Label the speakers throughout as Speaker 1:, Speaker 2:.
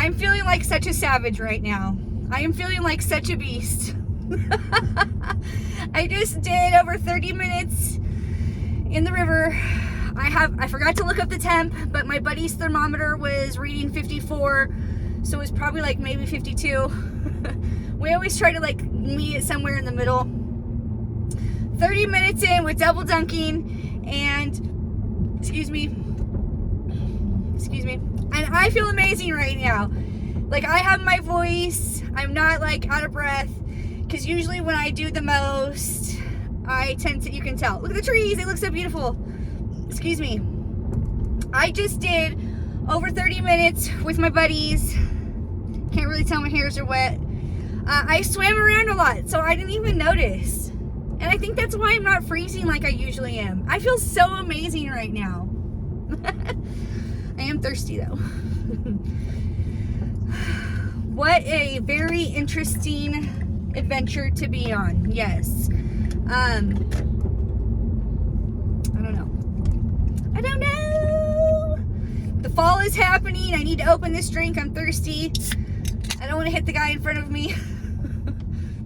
Speaker 1: I'm feeling like such a savage right now. I am feeling like such a beast. I just did over 30 minutes in the river. I forgot to look up the temp, but my buddy's thermometer was reading 54, so it was probably like maybe 52. We always try to like meet it somewhere in the middle. 30 minutes in with double dunking, and excuse me, and I feel amazing right now. Like, I have my voice, I'm not like out of breath, because usually when I do the most, I tend to, you can tell. Look at the trees, they look so beautiful. Excuse me. I just did over 30 minutes with my buddies. Can't really tell my hairs are wet. I swam around a lot, so I didn't even notice. And I think that's why I'm not freezing like I usually am. I feel so amazing right now. I am thirsty though. What a very interesting adventure to be on. Yes. I don't know. The fall is happening. I need to open this drink. I'm thirsty. I don't want to hit the guy in front of me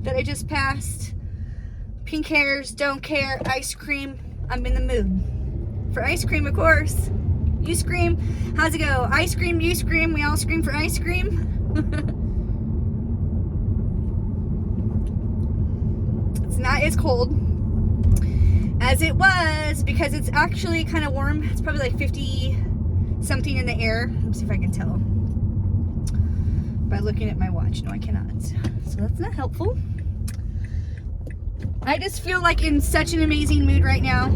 Speaker 1: that I just passed. Pink hairs, don't care. Ice cream. I'm in the mood for ice cream, of course. You scream. How's it go? I scream, you scream. We all scream for ice cream. It's not as cold as it was because it's actually kind of warm. It's probably like 50 something in the air. Let me see if I can tell by looking at my watch. No, I cannot. So that's not helpful. I just feel like in such an amazing mood right now.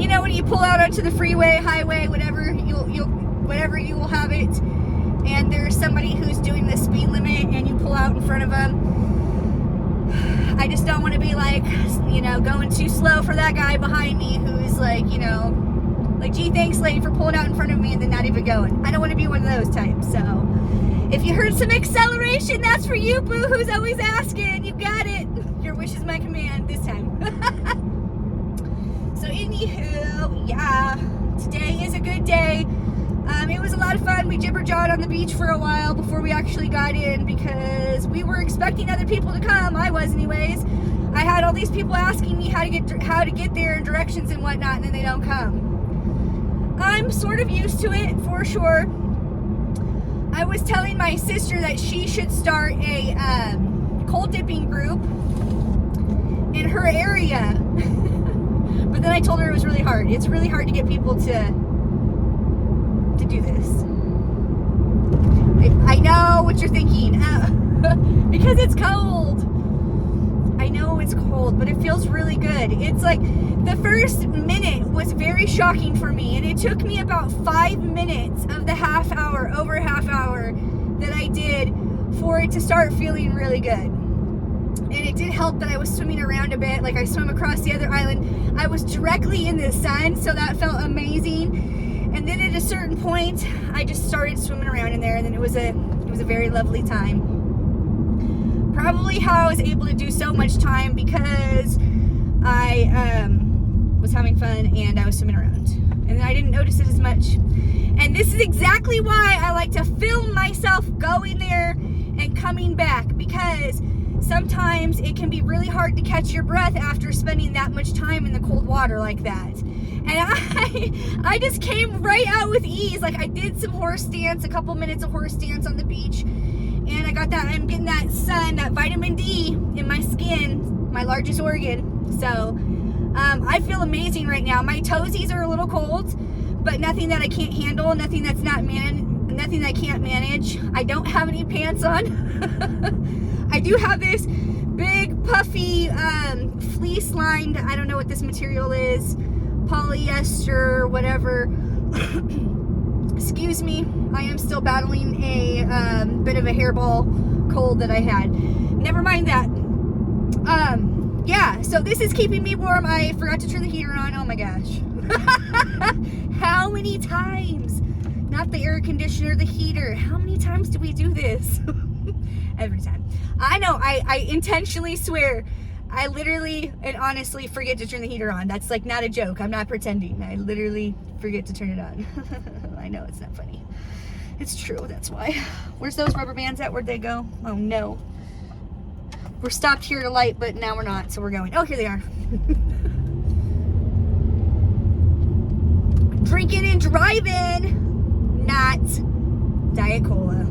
Speaker 1: You know, when you pull out onto the freeway, highway, whatever, you will have it, and there's somebody who's doing the speed limit and you pull out in front of them. I just don't want to be like, you know, going too slow for that guy behind me who's like, you know, like, gee, thanks lady for pulling out in front of me and then not even going. I don't want to be one of those types. So if you heard some acceleration, that's for you, boo, who's always asking. You got it. Your wish is my command this time. So anywho, yeah, today is a good day. It was a lot of fun. We jibber-jawed on the beach for a while before we actually got in because we were expecting other people to come. I was anyways. I had all these people asking me how to get there and directions and whatnot, and then they don't come. I'm sort of used to it for sure. I was telling my sister that she should start a cold dipping group in her area. But then I told her it was really hard. It's really hard to get people to do this. I know what you're thinking. Because it's cold. I know it's cold, but it feels really good. It's like the first minute was very shocking for me, and it took me about 5 minutes of the over half hour that I did for it to start feeling really good. And it did help that I was swimming around a bit. Like, I swam across the other island. I was directly in the sun, so that felt amazing. And then at a certain point, I just started swimming around in there, and then it was a very lovely time. Probably how I was able to do so much time because I was having fun and I was swimming around. And then I didn't notice it as much. And this is exactly why I like to film myself going there and coming back, because sometimes it can be really hard to catch your breath after spending that much time in the cold water like that. And I just came right out with ease. Like, I did some horse stance, a couple minutes of horse stance on the beach, and I got that, I'm getting that sun, that vitamin D in my skin, my largest organ. So I feel amazing right now. My toesies are a little cold, but nothing that I can't handle, nothing that I can't manage. I don't have any pants on. I do have this big puffy fleece lined, I don't know what this material is, polyester, whatever. Excuse me, I am still battling a bit of a hairball cold that I had. Never mind that. Yeah, so this is keeping me warm. I forgot to turn the heater on. Oh my gosh. How many times? Not the air conditioner, the heater. How many times do we do this? Every time. I know, I intentionally swear. I literally and honestly forget to turn the heater on. That's like not a joke. I'm not pretending. I literally forget to turn it on. I know it's not funny. It's true, that's why. Where's those rubber bands at? Where'd they go? Oh no. We're stopped here at a light, but now we're not, so we're going. Oh, here they are. Drinking and driving, not Diet Cola.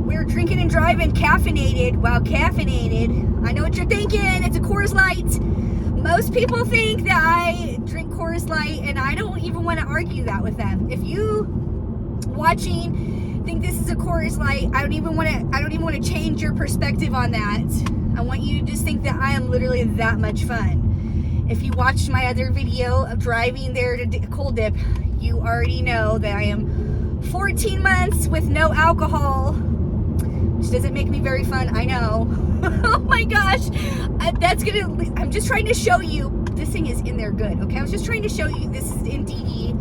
Speaker 1: We're drinking and driving caffeinated. Wow, caffeinated. I know what you're thinking. It's a Coors Light. Most people think that I drink Coors Light, and I don't even want to argue that with them. If you watching think this is a Coors Light, I don't even want to change your perspective on that. I want you to just think that I am literally that much fun. If you watched my other video of driving there to Cold Dip, you already know that I am 14 months with no alcohol, which doesn't make me very fun, I know. Oh my gosh, I'm just trying to show you, this thing is in there good, okay? I was just trying to show you this is indeed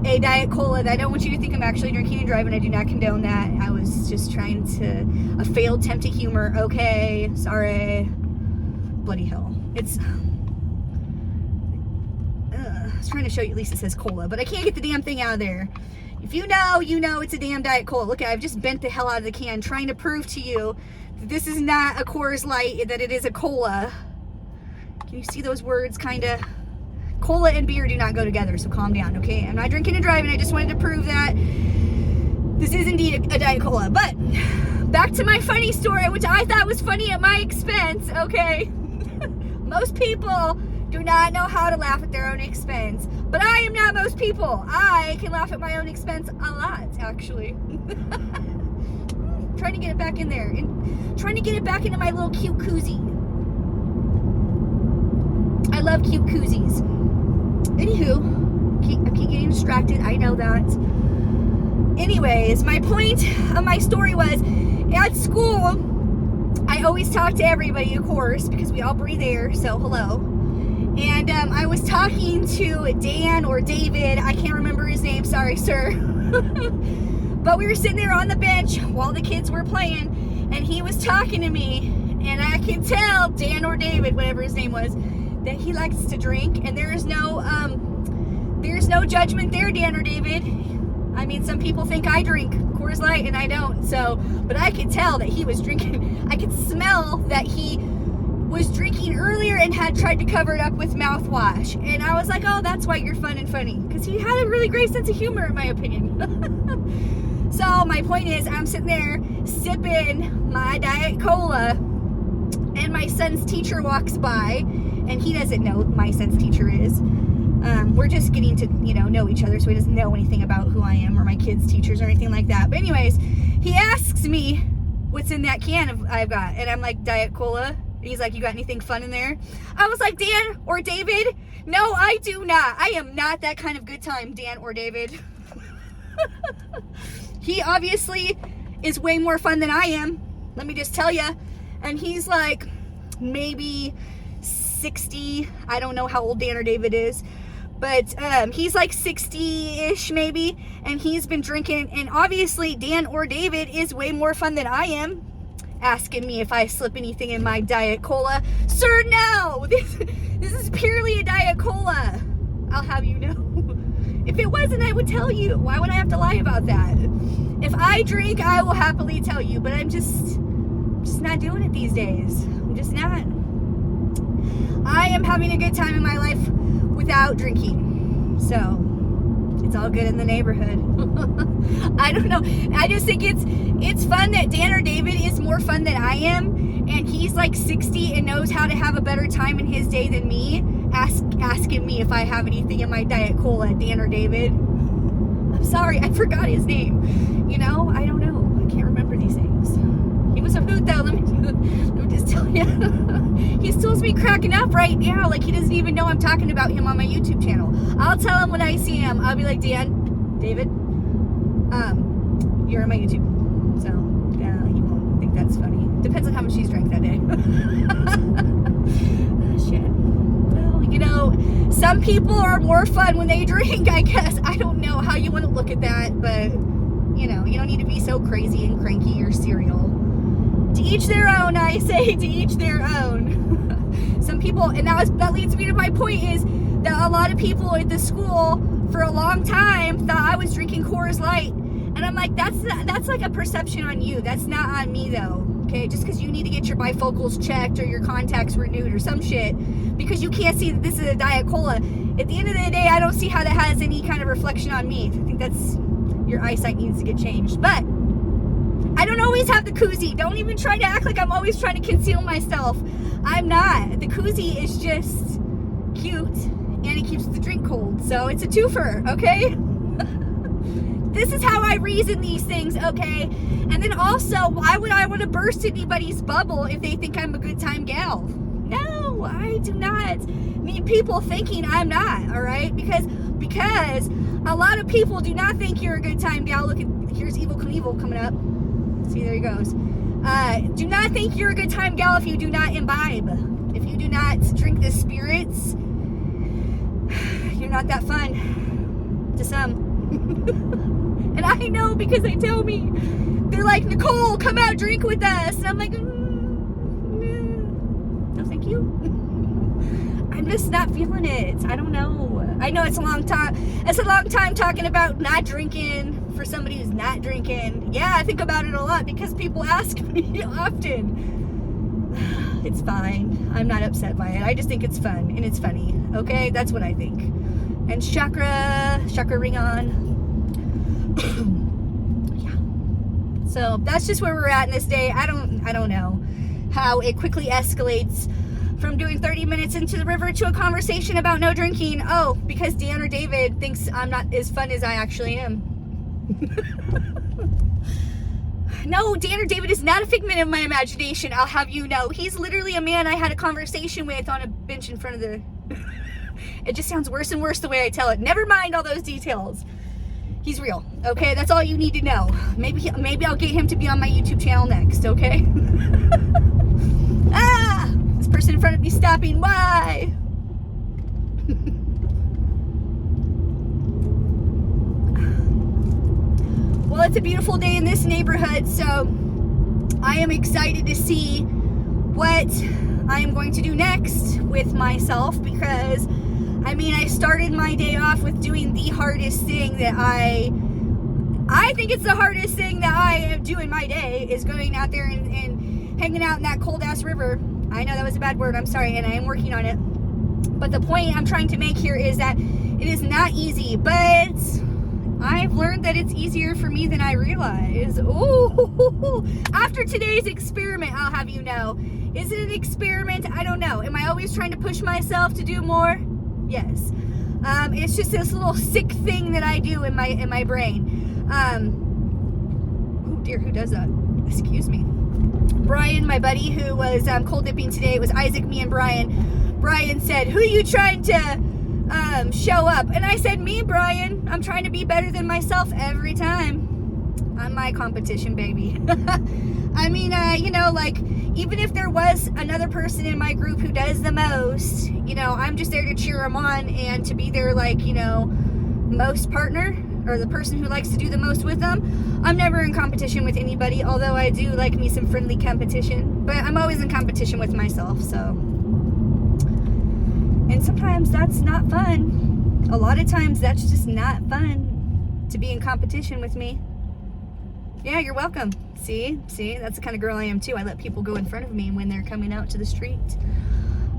Speaker 1: a Diet Cola. I don't want you to think I'm actually drinking and driving. I do not condone that. I was just trying to, a failed attempt at humor, okay? Sorry. Bloody hell. It's, I was trying to show you, at least it says cola, but I can't get the damn thing out of there. If you know, you know it's a damn Diet Cola. Look, I've just bent the hell out of the can trying to prove to you that this is not a Coors Light, that it is a cola. Can you see those words, kind of? Cola and beer do not go together, so calm down, okay? I'm not drinking and driving. I just wanted to prove that this is indeed a Diet Cola. But back to my funny story, which I thought was funny at my expense, okay? Most people do not know how to laugh at their own expense, but I am not most people. I can laugh at my own expense a lot, actually. Trying to get it back in there, and trying to get it back into my little cute koozie. I love cute koozies. Anywho, I keep getting distracted. I know that. Anyways, my point of my story was, at school, I always talk to everybody, of course, because we all breathe air, so hello. And I was talking to Dan or David, I can't remember his name, sorry, sir. But we were sitting there on the bench while the kids were playing, and he was talking to me, and I can tell, Dan or David, whatever his name was, that he likes to drink, and there's no judgment there, Dan or David. I mean, some people think I drink Coors Light and I don't, so, but I could tell that he was drinking. I could smell that he was drinking earlier and had tried to cover it up with mouthwash, and I was like, oh, that's why you're fun and funny, because he had a really great sense of humor, in my opinion. So my point is, I'm sitting there sipping my Diet Cola, and my son's teacher walks by, and he doesn't know who my son's teacher is. We're just getting to, know each other, so he doesn't know anything about who I am or my kids' teachers or anything like that. But anyways, he asks me what's in that can I've got, and I'm like, Diet Cola. And he's like, you got anything fun in there? I was like, Dan or David? No, I do not. I am not that kind of good time, Dan or David. He obviously is way more fun than I am. Let me just tell you. And he's like, maybe 60. I don't know how old Dan or David is, but he's like 60-ish maybe, and he's been drinking, and obviously Dan or David is way more fun than I am, asking me if I slip anything in my Diet Cola. Sir, no! This is purely a Diet Cola. I'll have you know. If it wasn't, I would tell you. Why would I have to lie about that? If I drink, I will happily tell you, but I'm just not doing it these days. I'm just not. I am having a good time in my life without drinking, so it's all good in the neighborhood. I don't know. I just think it's fun that Dan or David is more fun than I am, and he's like 60 and knows how to have a better time in his day than me, asking me if I have anything in my Diet Cola, Dan or David. I'm sorry, I forgot his name. I don't know. I can't remember these things. He was a hoot though, let me just tell you. He still's me cracking up right now, like he doesn't even know I'm talking about him on my YouTube channel. I'll tell him when I see him. I'll be like, Dan, David, you're on my YouTube. So, yeah, he won't think that's funny. Depends on how much he's drank that day. Shit. Well, some people are more fun when they drink, I guess. I don't know how you want to look at that, but, you don't need to be so crazy and cranky or serial. Do each their own, I say, to each their own. Some people, and that leads me to my point, is that a lot of people at the school for a long time thought I was drinking Coors Light. And I'm like, that's like a perception on you. That's not on me though. Okay, just because you need to get your bifocals checked or your contacts renewed or some shit, because you can't see that this is a Diet Cola. At the end of the day, I don't see how that has any kind of reflection on me. I think that's, your eyesight needs to get changed. But I don't always have the koozie. Don't even try to act like I'm always trying to conceal myself. I'm not. The koozie is just cute and it keeps the drink cold. So it's a twofer, okay? This is how I reason these things, okay? And then also, why would I want to burst anybody's bubble if they think I'm a good time gal? No, I do not need people thinking I'm not, all right? Because a lot of people do not think you're a good time gal. Look, here's Evel Knievel coming up. See, there he goes. Do not think you're a good time gal if you do not imbibe. If you do not drink the spirits, you're not that fun to some. And I know, because they tell me, they're like, Nicole, come out, drink with us. And I'm like, no, thank you. I'm just not feeling it. I don't know. I know it's a long time. It's a long time talking about not drinking for somebody who's not drinking. Yeah, I think about it a lot because people ask me often. It's fine. I'm not upset by it. I just think it's fun and it's funny. Okay, that's what I think. And chakra ring on. Yeah. So that's just where we're at in this day. I don't know how it quickly escalates from doing 30 minutes into the river to a conversation about no drinking. Oh, because Dan or David thinks I'm not as fun as I actually am. No, Dan or David is not a figment of my imagination, I'll have you know. He's literally a man I had a conversation with on a bench in front of the... It just sounds worse and worse the way I tell it. Never mind all those details. He's real, okay? That's all you need to know. Maybe I'll get him to be on my YouTube channel next, okay? Ah! This person in front of me stopping. Why? Well, it's a beautiful day in this neighborhood, so I am excited to see what I am going to do next with myself, because I mean, I started my day off with doing the hardest thing that I think it's the hardest thing that I do in my day, is going out there and hanging out in that cold ass river. I know that was a bad word, I'm sorry, and I am working on it. But the point I'm trying to make here is that it is not easy, but I've learned that it's easier for me than I realize. Ooh, after today's experiment, I'll have you know. Is it an experiment? I don't know. Am I always trying to push myself to do more? Yes. It's just this little sick thing that I do in my brain. Oh dear, who does that? Excuse me. Brian, my buddy, who was cold dipping today, it was Isaac, me, and Brian. Brian said, "Who are you trying to show up?" And I said, "Me, Brian. I'm trying to be better than myself every time. I'm my competition, baby." I mean, you know, like, even if there was another person in my group who does the most, you know, I'm just there to cheer them on and to be their, like, you know, most partner, or the person who likes to do the most with them. I'm never in competition with anybody, although I do like me some friendly competition, but I'm always in competition with myself, so. And sometimes that's not fun. A lot of times that's just not fun to be in competition with me. Yeah, you're welcome. See, that's the kind of girl I am too. I let people go in front of me when they're coming out to the street.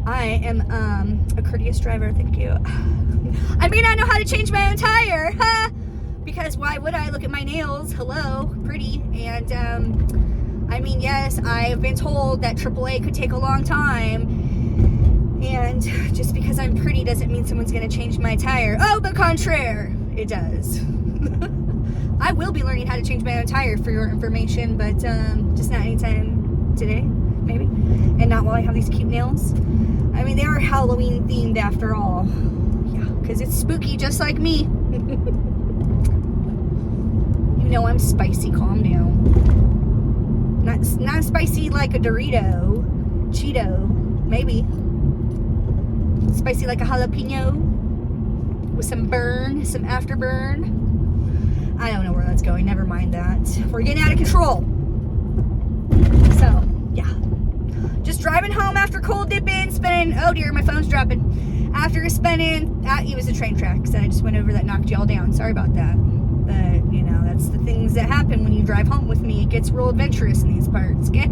Speaker 1: I am a courteous driver, thank you. I mean, I know how to change my own tire, huh? Because why would I? Look at my nails, hello, pretty. And I mean, yes, I've been told that AAA could take a long time, and just because I'm pretty doesn't mean someone's gonna change my tire. Oh, but contraire, it does. I will be learning how to change my own tire, for your information, but just not anytime today, maybe. And not while I have these cute nails. I mean, they are Halloween themed after all. Yeah, because it's spooky just like me. You know I'm spicy, calm down. Not spicy like a Dorito, Cheeto, maybe. Spicy like a jalapeno with some burn, some afterburn. I don't know where that's going. Never mind that. We're getting out of control. So, cold dipping, spending, oh dear, my phone's dropping. After spending, it was the train tracks, and I just went over that, knocked y'all down. Sorry about that. But, you know, that's the things that happen when you drive home with me. It gets real adventurous in these parts, okay?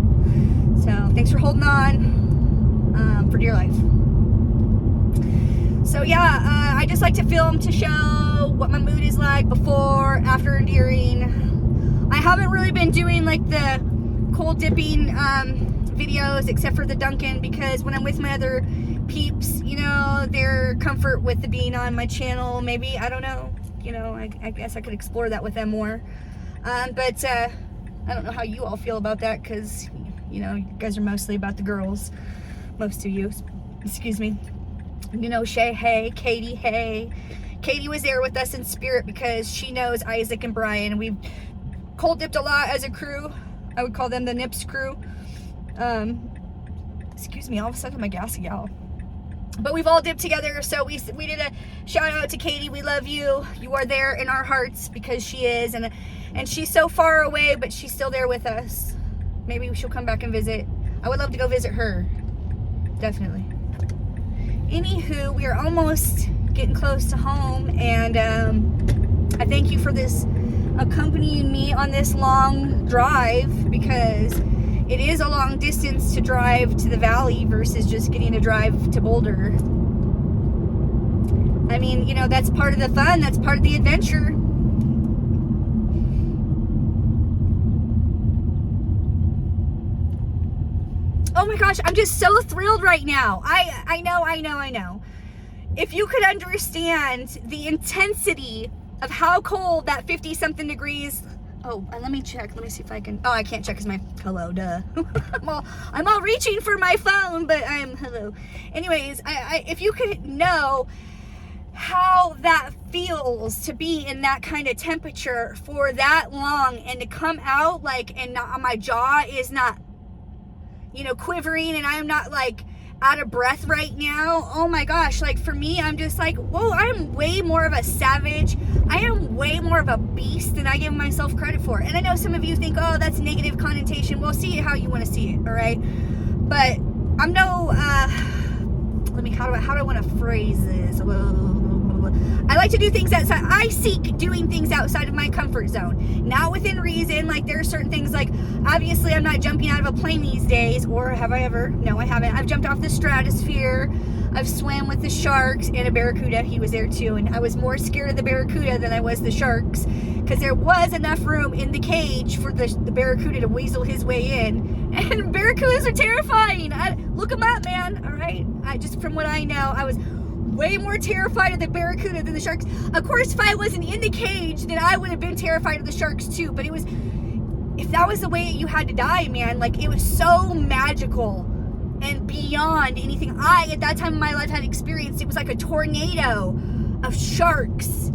Speaker 1: So, thanks for holding on for dear life. So, yeah, I just like to film to show what my mood is like before, after, and during. I haven't really been doing, like, the cold dipping videos except for the Dunkin', because when I'm with my other peeps, you know, their comfort with the being on my channel, maybe, I don't know, you know, I guess I could explore that with them more, but I don't know how you all feel about that, because, you know, you guys are mostly about the girls, most of you, excuse me, you know, Shay, hey, Katie, hey. Katie was there with us in spirit because she knows Isaac and Brian. We've cold dipped a lot as a crew. I would call them the Nips crew. Excuse me, all of a sudden I'm a gassy gal. But we've all dipped together, so we did a shout out to Katie. We love you. You are there in our hearts because she is, and she's so far away, but she's still there with us. Maybe she'll come back and visit. I would love to go visit her, definitely. Anywho, we are almost getting close to home, and I thank you for this accompanying me on this long drive, because it is a long distance to drive to the valley versus just getting to drive to Boulder. I mean, you know, that's part of the fun, that's part of the adventure. Oh my gosh, I'm just so thrilled right now. I know. If you could understand the intensity of how cold that 50 something degrees. Oh, let me check. Let me see if I can. Oh, I can't check because my hello, duh. I'm all reaching for my phone, but I'm hello. Anyways, if you could know how that feels to be in that kind of temperature for that long, and to come out like, and not, my jaw is not, you know, quivering, and I'm not like out of breath right now. Oh my gosh, like for me, I'm just like, whoa, I'm way more of a savage. I am way more of a beast than I give myself credit for. And I know some of you think, oh, that's negative connotation. Well, see it how you want to see it, all right? But I'm no, how do I want to phrase this? I like to do things outside. I seek doing things outside of my comfort zone. Not within reason. Like, there are certain things, like, obviously I'm not jumping out of a plane these days. Or have I ever? No, I haven't. I've jumped off the stratosphere. I've swam with the sharks and a barracuda. He was there too. And I was more scared of the barracuda than I was the sharks, because there was enough room in the cage for the barracuda to weasel his way in. And barracudas are terrifying. Look them up, man. All right. Just from what I know, I was way more terrified of the barracuda than the sharks. Of course, if I wasn't in the cage, then I would have been terrified of the sharks too. But it was, if that was the way you had to die, man, like, it was so magical and beyond anything I, at that time in my life, had experienced. It was like a tornado of sharks